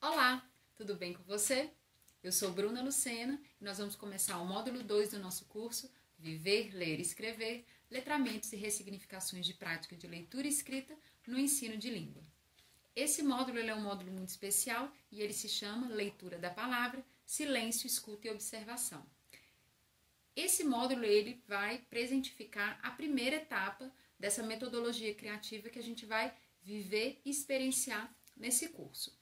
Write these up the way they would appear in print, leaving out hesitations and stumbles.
Olá, tudo bem com você? Eu sou Bruna Lucena e nós vamos começar o módulo 2 do nosso curso Viver, Ler e Escrever, Letramentos e Ressignificações de Prática de Leitura e Escrita no Ensino de Língua. Esse módulo é um módulo muito especial e ele se chama Leitura da Palavra, Silêncio, Escuta e Observação. Esse módulo ele vai presentificar a primeira etapa dessa metodologia criativa que a gente vai viver e experienciar nesse curso.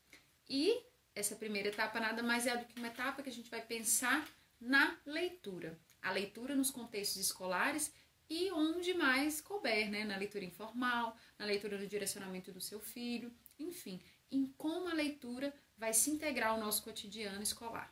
E essa primeira etapa nada mais é do que uma etapa que a gente vai pensar na leitura. A leitura nos contextos escolares e onde mais couber, né? Na leitura informal, na leitura do direcionamento do seu filho, enfim, em como a leitura vai se integrar ao nosso cotidiano escolar.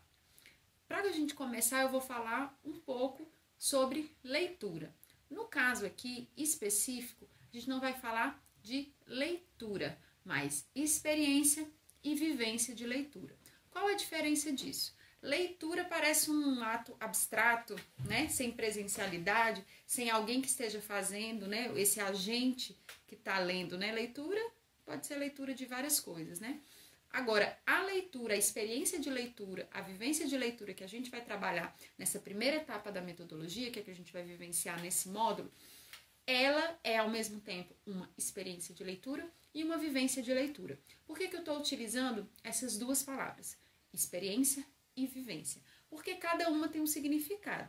Para a gente começar, eu vou falar um pouco sobre leitura. No caso aqui específico, a gente não vai falar de leitura, mas experiência e vivência de leitura. Qual a diferença disso? Leitura parece um ato abstrato, né? Sem presencialidade, sem alguém que esteja fazendo, né? Esse agente que está lendo, né? Leitura pode ser leitura de várias coisas, né? Agora, a leitura, a experiência de leitura, a vivência de leitura que a gente vai trabalhar nessa primeira etapa da metodologia, que é que a gente vai vivenciar nesse módulo, ela é ao mesmo tempo uma experiência de leitura e uma vivência de leitura. Por que eu estou utilizando essas duas palavras? Experiência e vivência. Porque cada uma tem um significado.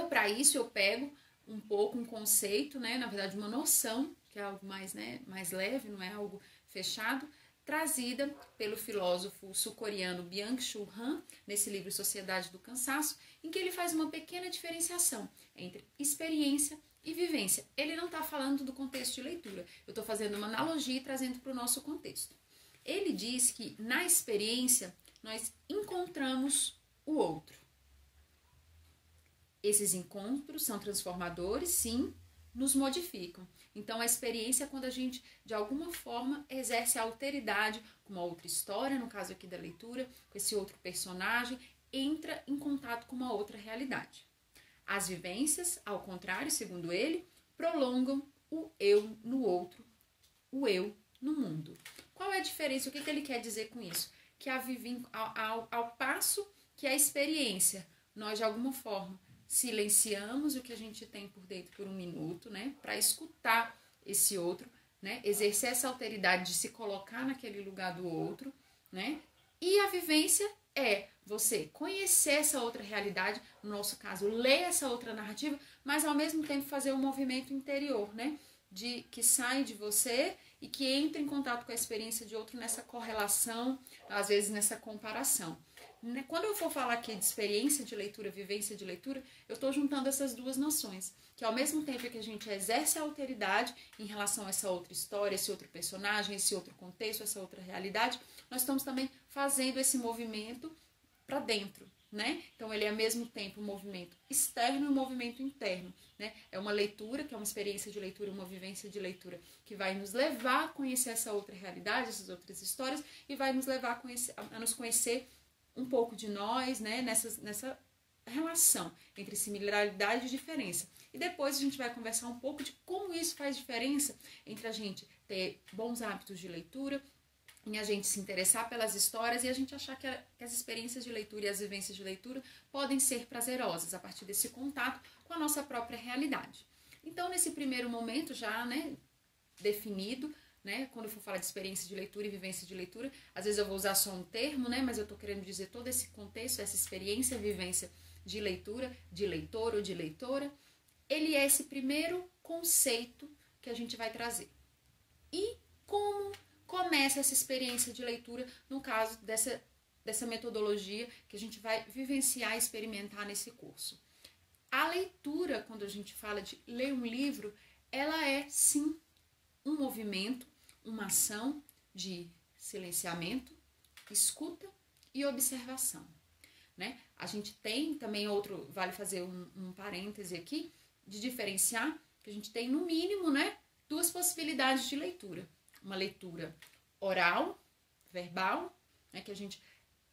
Para isso, eu pego um pouco um conceito, né? Na verdade, uma noção, que é algo mais, né, mais leve, não é algo fechado, trazida pelo filósofo sul-coreano Byung-Chul Han, nesse livro Sociedade do Cansaço, em que ele faz uma pequena diferenciação entre experiência e vivência. Ele não está falando do contexto de leitura, eu estou fazendo uma analogia e trazendo para o nosso contexto. Ele diz que na experiência nós encontramos o outro. Esses encontros são transformadores, sim, nos modificam. Então, a experiência é quando a gente, de alguma forma, exerce a alteridade com uma outra história, no caso aqui da leitura, com esse outro personagem, entra em contato com uma outra realidade. As vivências, ao contrário, segundo ele, prolongam o eu no outro, o eu no mundo. Qual é a diferença? O que ele quer dizer com isso? Que ao passo que a experiência, nós de alguma forma silenciamos o que a gente tem por dentro por um minuto, né, para escutar esse outro, né, exercer essa alteridade de se colocar naquele lugar do outro, né, e a vivência é você conhecer essa outra realidade, no nosso caso, ler essa outra narrativa, mas ao mesmo tempo fazer um movimento interior, né, que sai de você e que entra em contato com a experiência de outro nessa correlação, às vezes nessa comparação. Quando eu for falar aqui de experiência de leitura, vivência de leitura, eu estou juntando essas duas noções, que ao mesmo tempo que a gente exerce a alteridade em relação a essa outra história, esse outro personagem, esse outro contexto, essa outra realidade, nós estamos também fazendo esse movimento para dentro, né? Então ele é ao mesmo tempo um movimento externo e um movimento interno, né? É uma leitura, que é uma experiência de leitura, uma vivência de leitura, que vai nos levar a conhecer essa outra realidade, essas outras histórias, e vai nos levar a nos conhecer um pouco de nós, né, nessa relação entre similaridade e diferença. E depois a gente vai conversar um pouco de como isso faz diferença entre a gente ter bons hábitos de leitura, em a gente se interessar pelas histórias e a gente achar que as experiências de leitura e as vivências de leitura podem ser prazerosas a partir desse contato com a nossa própria realidade. Então, nesse primeiro momento já, né, definido, né, quando eu for falar de experiência de leitura e vivência de leitura, às vezes eu vou usar só um termo, né, mas eu estou querendo dizer todo esse contexto, essa experiência, vivência de leitura, de leitor ou de leitora, ele é esse primeiro conceito que a gente vai trazer. E como começa essa experiência de leitura, no caso dessa metodologia que a gente vai vivenciar e experimentar nesse curso? A leitura, quando a gente fala de ler um livro, ela é, sim, um movimento, uma ação de silenciamento, escuta e observação, né? A gente tem também outro, vale fazer um parêntese aqui, de diferenciar que a gente tem no mínimo, né, duas possibilidades de leitura. Uma leitura oral, verbal, né, que a gente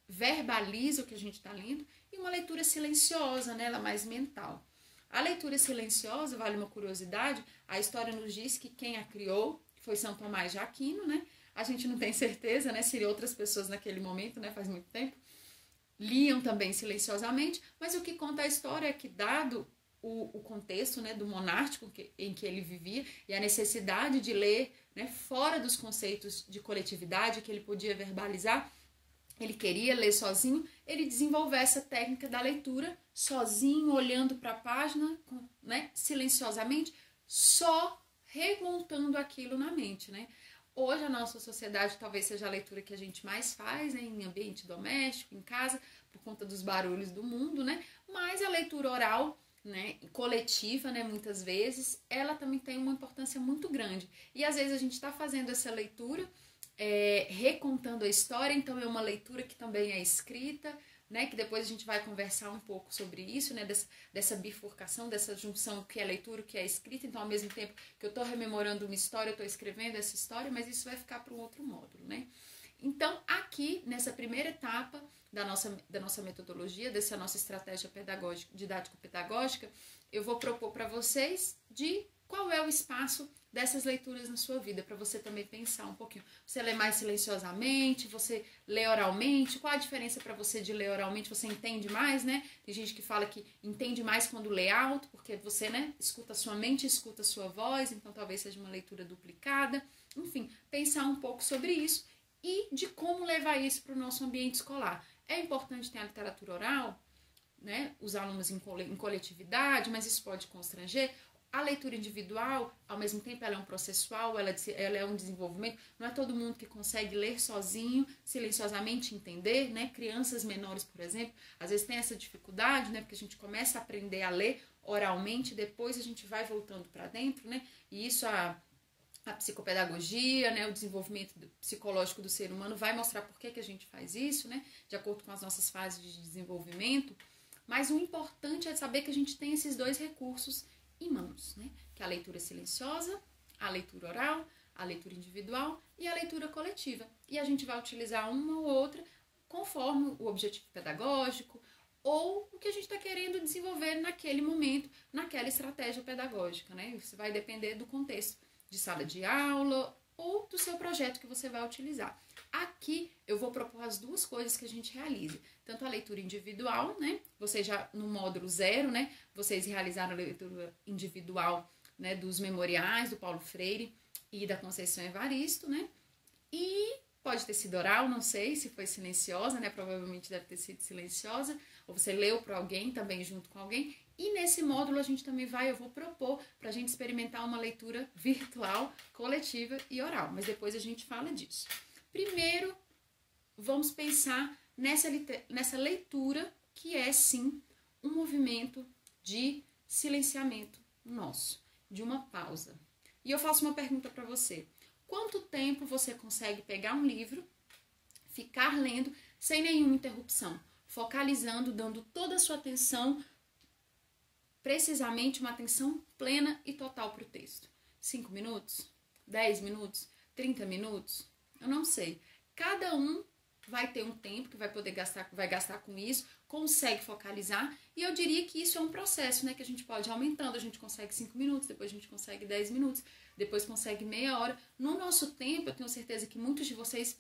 verbaliza o que a gente está lendo, e uma leitura silenciosa, né, ela mais mental. A leitura silenciosa, vale uma curiosidade, a história nos diz que quem a criou foi São Tomás de Aquino, né? A gente não tem certeza, né, se outras pessoas naquele momento, né, faz muito tempo, liam também silenciosamente, mas o que conta a história é que, dado o contexto, né, do monástico em que ele vivia e a necessidade de ler, né, fora dos conceitos de coletividade que ele podia verbalizar, ele queria ler sozinho, ele desenvolveu essa técnica da leitura sozinho, olhando para a página, né, silenciosamente, só remontando aquilo na mente, né? Hoje a nossa sociedade talvez seja a leitura que a gente mais faz, né, em ambiente doméstico, em casa, por conta dos barulhos do mundo, né? Mas a leitura oral, né, coletiva, né, muitas vezes, ela também tem uma importância muito grande. E às vezes a gente está fazendo essa leitura, recontando a história, então é uma leitura que também é escrita, né, que depois a gente vai conversar um pouco sobre isso, né, dessa bifurcação, dessa junção, o que é leitura, o que é escrita. Então, ao mesmo tempo que eu estou rememorando uma história, eu estou escrevendo essa história, mas isso vai ficar para um outro módulo, né? Então, aqui, nessa primeira etapa da nossa metodologia, dessa nossa estratégia pedagógica, didático-pedagógica, eu vou propor para vocês de qual é o espaço dessas leituras na sua vida, para você também pensar um pouquinho. Você lê mais silenciosamente, você lê oralmente, qual a diferença para você de ler oralmente? Você entende mais, né? Tem gente que fala que entende mais quando lê alto, porque você, né, escuta a sua mente, escuta a sua voz, então talvez seja uma leitura duplicada. Enfim, pensar um pouco sobre isso e de como levar isso para o nosso ambiente escolar. É importante ter a literatura oral, né, os alunos em coletividade, mas isso pode constranger. A leitura individual, ao mesmo tempo, ela é um processual, ela é um desenvolvimento. Não é todo mundo que consegue ler sozinho, silenciosamente entender, né? Crianças menores, por exemplo, às vezes tem essa dificuldade, né? Porque a gente começa a aprender a ler oralmente, depois a gente vai voltando para dentro, né? E isso a psicopedagogia, né, o desenvolvimento psicológico do ser humano vai mostrar por que a gente faz isso, né, de acordo com as nossas fases de desenvolvimento. Mas o importante é saber que a gente tem esses dois recursos em mãos, né, que é a leitura silenciosa, a leitura oral, a leitura individual e a leitura coletiva. E a gente vai utilizar uma ou outra conforme o objetivo pedagógico ou o que a gente está querendo desenvolver naquele momento, naquela estratégia pedagógica, né? Isso vai depender do contexto de sala de aula ou do seu projeto que você vai utilizar. Aqui eu vou propor as duas coisas que a gente realize. Tanto a leitura individual, né? Vocês já no módulo 0, né? Vocês realizaram a leitura individual, né, dos memoriais do Paulo Freire e da Conceição Evaristo, né? E pode ter sido oral, não sei se foi silenciosa, né? Provavelmente deve ter sido silenciosa. Ou você leu para alguém também junto com alguém. E nesse módulo a gente também eu vou propor para a gente experimentar uma leitura virtual, coletiva e oral. Mas depois a gente fala disso. Primeiro, vamos pensar nessa leitura que é, sim, um movimento de silenciamento nosso, de uma pausa. E eu faço uma pergunta para você. Quanto tempo você consegue pegar um livro, ficar lendo sem nenhuma interrupção, focalizando, dando toda a sua atenção, precisamente uma atenção plena e total para o texto? 5 minutos? 10 minutos? 30 minutos? Eu não sei. Cada um vai ter um tempo que vai gastar com isso, consegue focalizar, e eu diria que isso é um processo, né, que a gente pode ir aumentando. A gente consegue 5 minutos, depois a gente consegue 10 minutos, depois consegue meia hora. No nosso tempo, eu tenho certeza que muitos de vocês,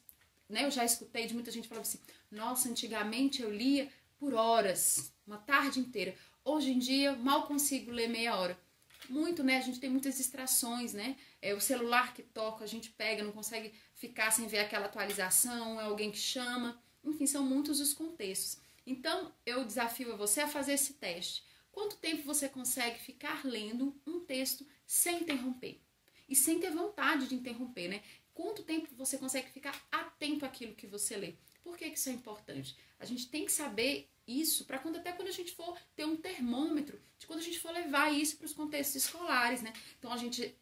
né, eu já escutei de muita gente falando assim: nossa, antigamente eu lia por horas, uma tarde inteira. Hoje em dia, mal consigo ler meia hora. Muito, né? A gente tem muitas distrações, né? É o celular que toca, a gente pega, não consegue ficar sem ver aquela atualização, é alguém que chama. Enfim, são muitos os contextos. Então, eu desafio você a fazer esse teste. Quanto tempo você consegue ficar lendo um texto sem interromper? E sem ter vontade de interromper, né? Quanto tempo você consegue ficar atento àquilo que você lê? Por que isso é importante? A gente tem que saber isso para até quando a gente for ter um termômetro de quando a gente for levar isso para os contextos escolares, né? Então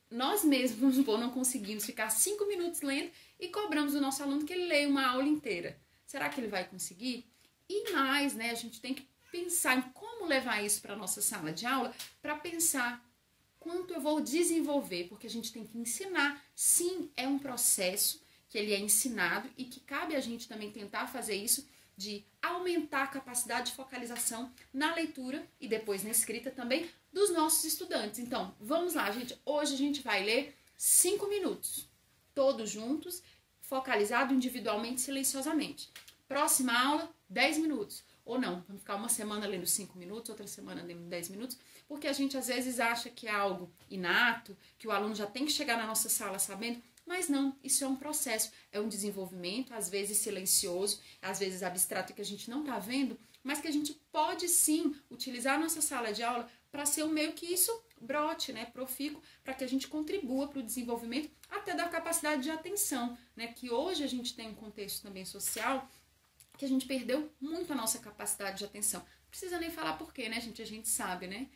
nós mesmos não conseguimos ficar 5 minutos lendo e cobramos do nosso aluno que ele leia uma aula inteira. Será que ele vai conseguir? E mais, né? A gente tem que pensar em como levar isso para a nossa sala de aula, para pensar quanto eu vou desenvolver, porque a gente tem que ensinar. Sim, é um processo que ele é ensinado e que cabe a gente também tentar fazer isso, de aumentar a capacidade de focalização na leitura e depois na escrita também dos nossos estudantes. Então, vamos lá, gente. Hoje a gente vai ler 5 minutos, todos juntos, focalizado individualmente, silenciosamente. Próxima aula, 10 minutos. Ou não, vamos ficar uma semana lendo 5 minutos, outra semana lendo 10 minutos, porque a gente às vezes acha que é algo inato, que o aluno já tem que chegar na nossa sala sabendo, mas não, isso é um processo, é um desenvolvimento, às vezes silencioso, às vezes abstrato que a gente não está vendo, mas que a gente pode sim utilizar a nossa sala de aula para ser um meio que isso brote, né, profícuo, para que a gente contribua para o desenvolvimento até da capacidade de atenção, né, que hoje a gente tem um contexto também social que a gente perdeu muito a nossa capacidade de atenção. Não precisa nem falar por quê, né, gente? A gente sabe, né?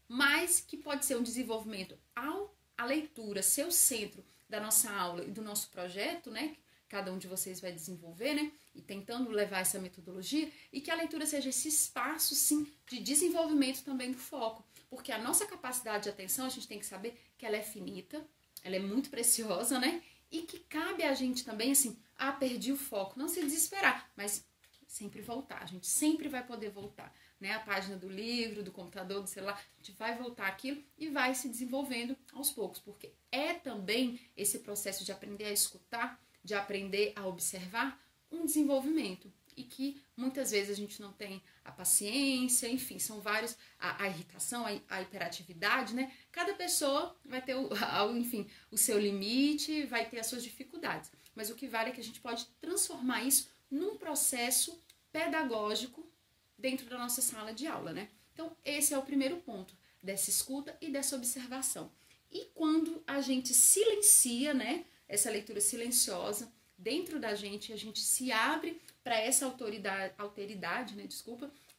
Mas que pode ser um desenvolvimento ao a leitura ser o centro da nossa aula e do nosso projeto, né? Cada um de vocês vai desenvolver, né? E tentando levar essa metodologia, e que a leitura seja esse espaço, sim, de desenvolvimento também do foco. Porque a nossa capacidade de atenção, a gente tem que saber que ela é finita, ela é muito preciosa, né? E que cabe a gente também, assim, perdi o foco. Não se desesperar, mas sempre voltar. A gente sempre vai poder voltar, né? A página do livro, do computador, do celular, a gente vai voltar aquilo e vai se desenvolvendo aos poucos. Porque é também esse processo de aprender a escutar, de aprender a observar, um desenvolvimento. E que muitas vezes a gente não tem a paciência, enfim, são vários, a irritação, a hiperatividade, né? Cada pessoa vai ter, enfim, o seu limite, vai ter as suas dificuldades. Mas o que vale é que a gente pode transformar isso num processo pedagógico dentro da nossa sala de aula, né? Então, esse é o primeiro ponto, dessa escuta e dessa observação. E quando a gente silencia, né, essa leitura silenciosa dentro da gente, a gente se abre para essa alteridade, né,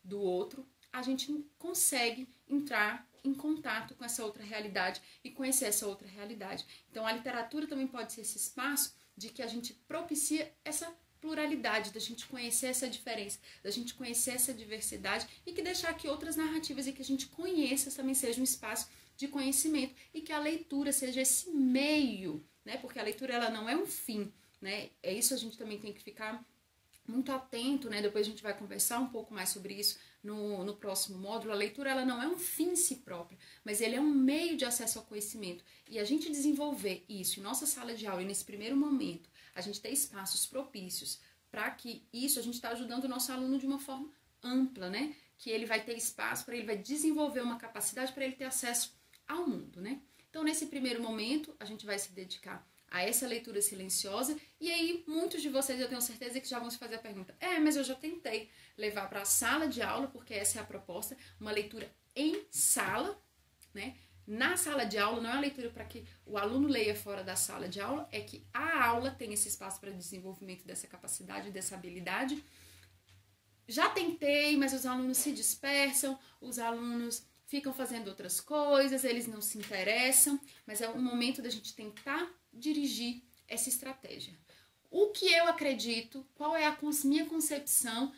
do outro, a gente consegue entrar em contato com essa outra realidade e conhecer essa outra realidade. Então, a literatura também pode ser esse espaço de que a gente propicia essa pluralidade, da gente conhecer essa diferença, da gente conhecer essa diversidade e que deixar que outras narrativas e que a gente conheça também seja um espaço de conhecimento e que a leitura seja esse meio, né? Porque a leitura ela não é um fim, né? É isso, a gente também tem que ficar muito atento, né? Depois a gente vai conversar um pouco mais sobre isso no próximo módulo. A leitura ela não é um fim em si próprio, mas ele é um meio de acesso ao conhecimento. E a gente desenvolver isso em nossa sala de aula e nesse primeiro momento, a gente ter espaços propícios para que isso, a gente está ajudando o nosso aluno de uma forma ampla, né? Que ele vai ter espaço para ele vai desenvolver uma capacidade para ele ter acesso ao mundo, né? Então, nesse primeiro momento, a gente vai se dedicar a essa leitura silenciosa, e aí muitos de vocês, eu tenho certeza que já vão se fazer a pergunta, mas eu já tentei levar para a sala de aula, porque essa é a proposta, uma leitura em sala, né? Na sala de aula, não é uma leitura para que o aluno leia fora da sala de aula, é que a aula tem esse espaço para desenvolvimento dessa capacidade, dessa habilidade. Já tentei, mas os alunos se dispersam, os alunos ficam fazendo outras coisas, eles não se interessam, mas é um momento da gente tentar dirigir essa estratégia. O que eu acredito, qual é a minha concepção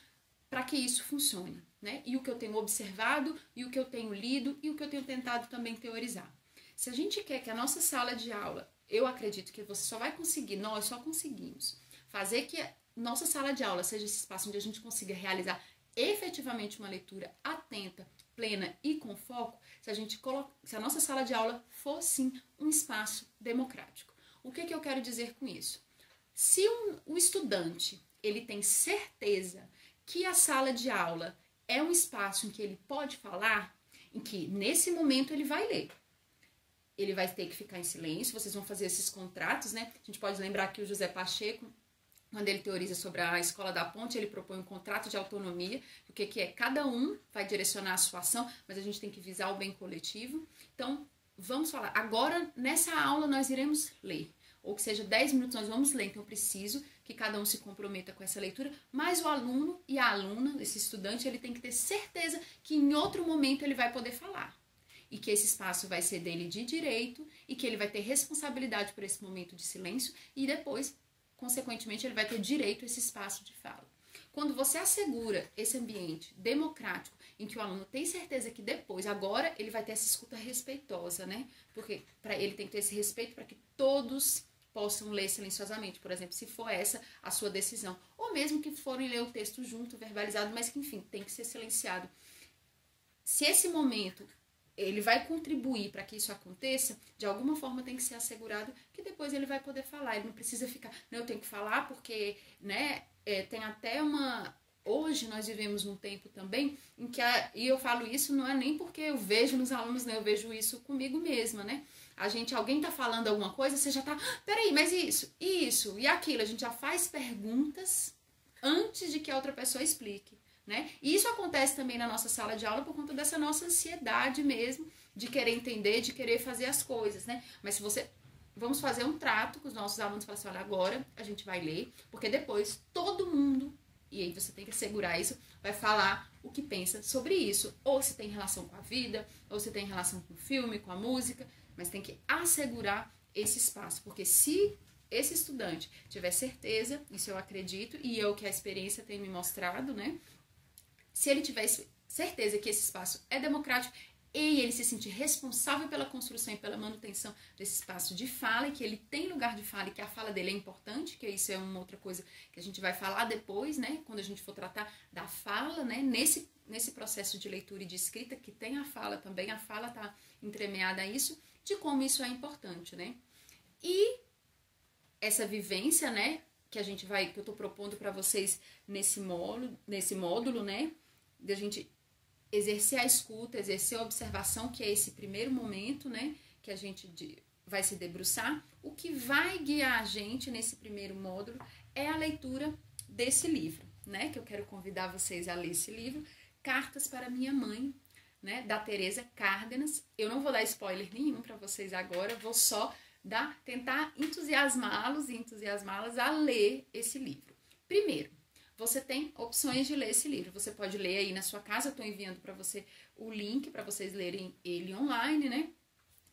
para que isso funcione, né? E o que eu tenho observado, e o que eu tenho lido, e o que eu tenho tentado também teorizar. Se a gente quer que a nossa sala de aula, eu acredito que você só vai conseguir, nós só conseguimos fazer que a nossa sala de aula seja esse espaço onde a gente consiga realizar efetivamente uma leitura atenta, plena e com foco, se a nossa sala de aula for sim um espaço democrático. O que eu quero dizer com isso? Se o estudante ele tem certeza que a sala de aula é um espaço em que ele pode falar, em que nesse momento ele vai ler. Ele vai ter que ficar em silêncio, vocês vão fazer esses contratos, né? A gente pode lembrar que o José Pacheco, quando ele teoriza sobre a Escola da Ponte, ele propõe um contrato de autonomia, o que é? Cada um vai direcionar a sua ação, mas a gente tem que visar o bem coletivo. Então, vamos falar. Agora, nessa aula, nós iremos ler. Ou que seja 10 minutos, nós vamos ler. Então, eu preciso que cada um se comprometa com essa leitura, mas o aluno e a aluna, esse estudante, ele tem que ter certeza que em outro momento ele vai poder falar. E que esse espaço vai ser dele de direito e que ele vai ter responsabilidade por esse momento de silêncio e depois, consequentemente, ele vai ter direito a esse espaço de fala. Quando você assegura esse ambiente democrático, em que o aluno tem certeza que depois, agora, ele vai ter essa escuta respeitosa, né? Porque ele tem que ter esse respeito para que todos possam ler silenciosamente, por exemplo, se for essa a sua decisão. Ou mesmo que forem ler o texto junto, verbalizado, mas que, enfim, tem que ser silenciado. Se esse momento ele vai contribuir para que isso aconteça, de alguma forma tem que ser assegurado que depois ele vai poder falar. Ele não precisa ficar, não, eu tenho que falar porque, né, tem até uma... Hoje nós vivemos um tempo também em que, e eu falo isso não é nem porque eu vejo nos alunos, né, eu vejo isso comigo mesma, né? Alguém tá falando alguma coisa, você já tá, peraí, mas isso e aquilo, a gente já faz perguntas antes de que a outra pessoa explique, né? E isso acontece também na nossa sala de aula por conta dessa nossa ansiedade mesmo, de querer entender, de querer fazer as coisas, né? Mas se você... Vamos fazer um trato com os nossos alunos, falar assim, olha, agora a gente vai ler, porque depois todo mundo, e aí você tem que assegurar isso, vai falar o que pensa sobre isso. Ou se tem relação com a vida, ou se tem relação com o filme, com a música, mas tem que assegurar esse espaço, porque se esse estudante tiver certeza, isso eu acredito, e eu que a experiência tem me mostrado, né? Se ele tiver certeza que esse espaço é democrático e ele se sentir responsável pela construção e pela manutenção desse espaço de fala, e que ele tem lugar de fala e que a fala dele é importante, que isso é uma outra coisa que a gente vai falar depois, né? Quando a gente for tratar da fala, né? Nesse processo de leitura e de escrita, que tem a fala também, a fala está entremeada a isso, de como isso é importante, né? E essa vivência, né, que eu tô propondo para vocês nesse módulo, né, de a gente exercer a escuta, exercer a observação, que é esse primeiro momento, né, que a gente vai se debruçar. O que vai guiar a gente nesse primeiro módulo é a leitura desse livro, né, que eu quero convidar vocês a ler esse livro, Cartas para Minha Mãe, né, da Teresa Cárdenas. Eu não vou dar spoiler nenhum para vocês agora, vou só tentar entusiasmá-los e entusiasmá-las a ler esse livro. Primeiro, você tem opções de ler esse livro. Você pode ler aí na sua casa, eu estou enviando para você o link para vocês lerem ele online, né?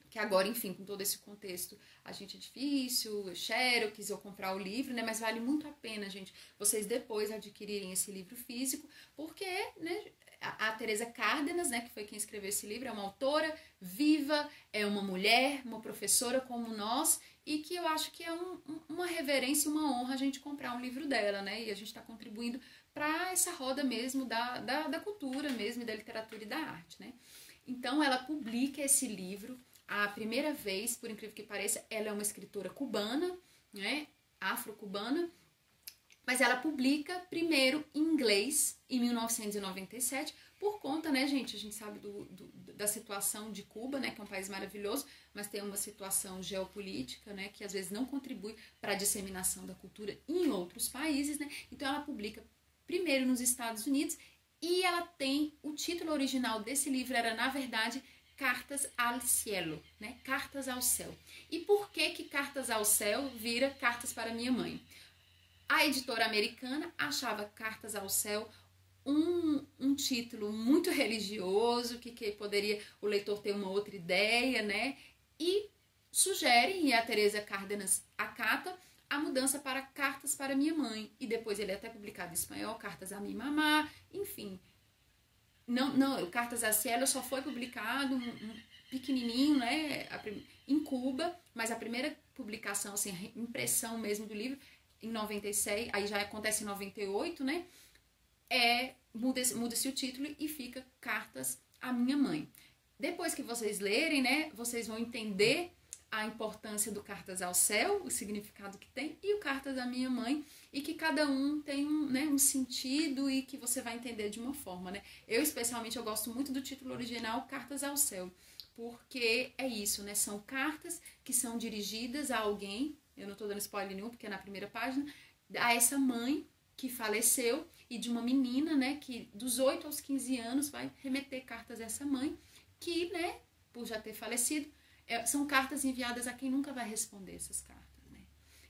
Que agora, enfim, com todo esse contexto, a gente é difícil, xerox, ou comprar o livro, né? Mas vale muito a pena, gente, vocês depois adquirirem esse livro físico, porque, né, a Teresa Cárdenas, né, que foi quem escreveu esse livro, é uma autora viva, é uma mulher, uma professora como nós, e que eu acho que é uma reverência e uma honra a gente comprar um livro dela, né? E a gente está contribuindo para essa roda mesmo da cultura mesmo, e da literatura e da arte, né? Então, ela publica esse livro a primeira vez, por incrível que pareça. Ela é uma escritora cubana, né? Afro-cubana, mas ela publica primeiro em inglês em 1997, por conta, né, gente, a gente sabe da situação de Cuba, né, que é um país maravilhoso, mas tem uma situação geopolítica, né, que às vezes não contribui para a disseminação da cultura em outros países, né, então ela publica primeiro nos Estados Unidos, e ela tem, o título original desse livro era, na verdade, Cartas al Cielo, né, Cartas ao Céu. E por que Cartas ao Céu vira Cartas para Minha Mãe? A editora americana achava Cartas ao Céu um título muito religioso, que poderia o leitor ter uma outra ideia, né? E sugerem, e a Teresa Cárdenas acata, a mudança para Cartas para Minha Mãe. E depois ele é até publicado em espanhol, Cartas a Mi Mamá, enfim. Não, Cartas a Cielo só foi publicado pequenininho, né? Em Cuba, mas a primeira publicação, assim, a impressão mesmo do livro, em 96, aí já acontece em 98, né? Muda-se o título e fica Cartas à Minha Mãe. Depois que vocês lerem, né, vocês vão entender a importância do Cartas ao Céu, o significado que tem, e o Cartas à Minha Mãe, e que cada um tem um sentido, e que você vai entender de uma forma, né? Eu, especialmente, eu gosto muito do título original, Cartas ao Céu, porque é isso, né? São cartas que são dirigidas a alguém, eu não estou dando spoiler nenhum, porque é na primeira página, a essa mãe que faleceu, e de uma menina, né, que dos 8 aos 15 anos vai remeter cartas a essa mãe, que, né, por já ter falecido, são cartas enviadas a quem nunca vai responder essas cartas, né?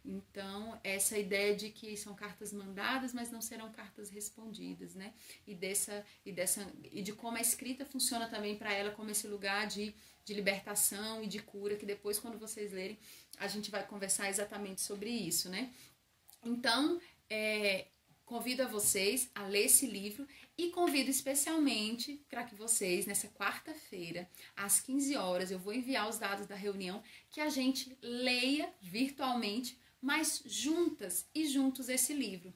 Então, essa ideia de que são cartas mandadas, mas não serão cartas respondidas, né? E de como a escrita funciona também para ela como esse lugar de libertação e de cura, que depois, quando vocês lerem, a gente vai conversar exatamente sobre isso, né? Então, convido a vocês a ler esse livro, e convido especialmente para que vocês, nessa quarta-feira, às 15 horas, eu vou enviar os dados da reunião, que a gente leia virtualmente, mas juntas e juntos esse livro.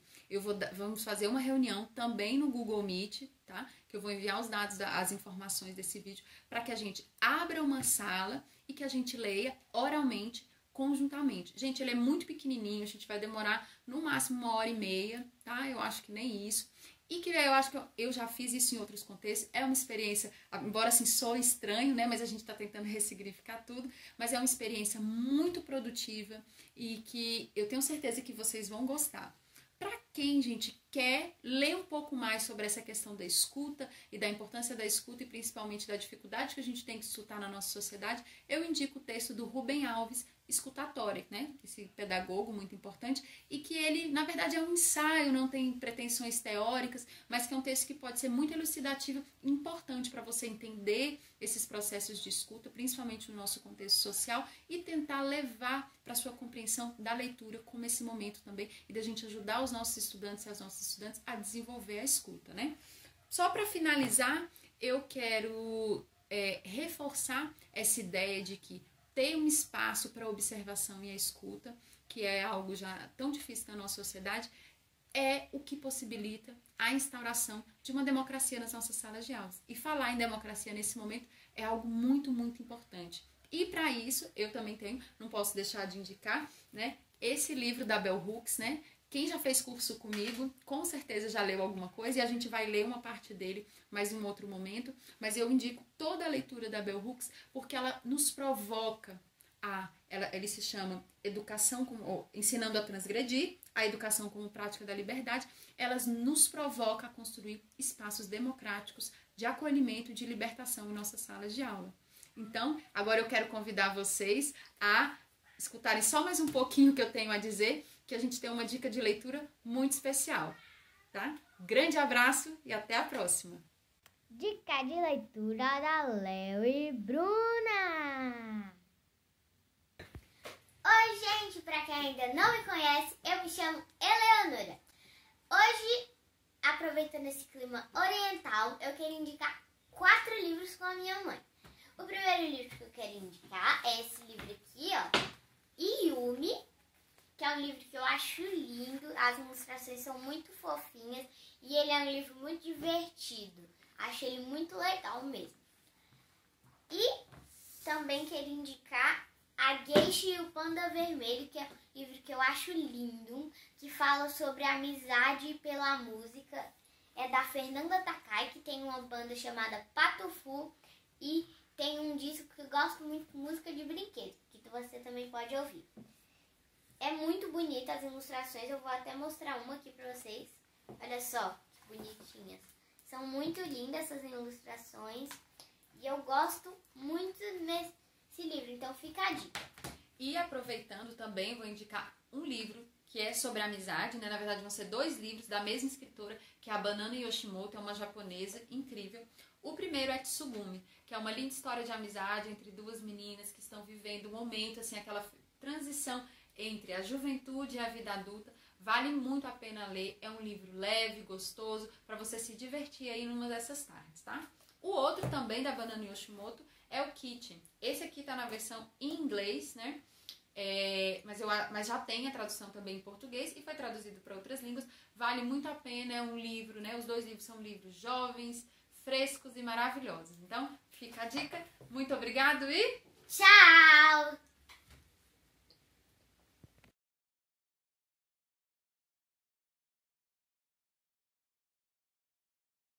Vamos fazer uma reunião também no Google Meet, tá? Que eu vou enviar os dados, as informações desse vídeo, para que a gente abra uma sala e que a gente leia oralmente, conjuntamente. Gente, ele é muito pequenininho, a gente vai demorar no máximo 1h30, tá? Eu acho que nem isso. E que eu acho que eu já fiz isso em outros contextos. É uma experiência, embora assim soe estranho, né? Mas a gente está tentando ressignificar tudo. Mas é uma experiência muito produtiva e que eu tenho certeza que vocês vão gostar. Para quem, gente, quer ler um pouco mais sobre essa questão da escuta e da importância da escuta e principalmente da dificuldade que a gente tem que escutar na nossa sociedade, eu indico o texto do Rubem Alves, Escutatória, né? Esse pedagogo muito importante, e que ele, na verdade, é um ensaio, não tem pretensões teóricas, mas que é um texto que pode ser muito elucidativo e importante para você entender esses processos de escuta, principalmente no nosso contexto social, e tentar levar para a sua compreensão da leitura como esse momento também, e da gente ajudar os nossos estudantes e as nossas estudantes a desenvolver a escuta, né? Só para finalizar, eu quero reforçar essa ideia de que ter um espaço para a observação e a escuta, que é algo já tão difícil na nossa sociedade, é o que possibilita a instauração de uma democracia nas nossas salas de aulas. E falar em democracia nesse momento é algo muito, muito importante. E para isso, eu também tenho, não posso deixar de indicar, né, esse livro da Bell Hooks, né? Quem já fez curso comigo, com certeza já leu alguma coisa, e a gente vai ler uma parte dele mais em um outro momento, mas eu indico toda a leitura da Bell Hooks, porque ela nos provoca ele se chama Educação como Ensinando a Transgredir, a Educação como Prática da Liberdade. Elas nos provoca a construir espaços democráticos de acolhimento e de libertação em nossas salas de aula. Então, agora eu quero convidar vocês a escutarem só mais um pouquinho que eu tenho a dizer, que a gente tem uma dica de leitura muito especial, tá? Grande abraço e até a próxima! Dica de leitura da Léo e Bruna! Oi, gente! Pra quem ainda não me conhece, eu me chamo Eleonora. Hoje, aproveitando esse clima oriental, eu quero indicar 4 livros com a minha mãe. O primeiro livro que eu quero indicar é esse livro aqui, ó, Yumi, que é um livro que eu acho lindo, as ilustrações são muito fofinhas e ele é um livro muito divertido. Achei ele muito legal mesmo. E também quero indicar A Geisha e o Panda Vermelho, que é um livro que eu acho lindo, que fala sobre amizade pela música. É da Fernanda Takai, que tem uma banda chamada Patufu e tem um disco que eu gosto muito, música de brinquedo, que você também pode ouvir. É muito bonita as ilustrações, eu vou até mostrar uma aqui pra vocês. Olha só, que bonitinhas. São muito lindas essas ilustrações e eu gosto muito desse livro, então fica a dica. E aproveitando também, vou indicar um livro que é sobre amizade, né? Na verdade vão ser 2 livros da mesma escritora, que é a Banana Yoshimoto, é uma japonesa incrível. O primeiro é Tsugumi, que é uma linda história de amizade entre 2 meninas que estão vivendo um momento, assim, aquela transição entre a juventude e a vida adulta. Vale muito a pena ler, é um livro leve, gostoso, para você se divertir aí numa dessas tardes, tá? O outro também da Banana Yoshimoto é o Kitchen. Esse aqui tá na versão em inglês, né? Mas já tem a tradução também em português e foi traduzido para outras línguas. Vale muito a pena, é um livro, né? Os 2 livros são livros jovens, frescos e maravilhosos. Então, fica a dica. Muito obrigado e tchau!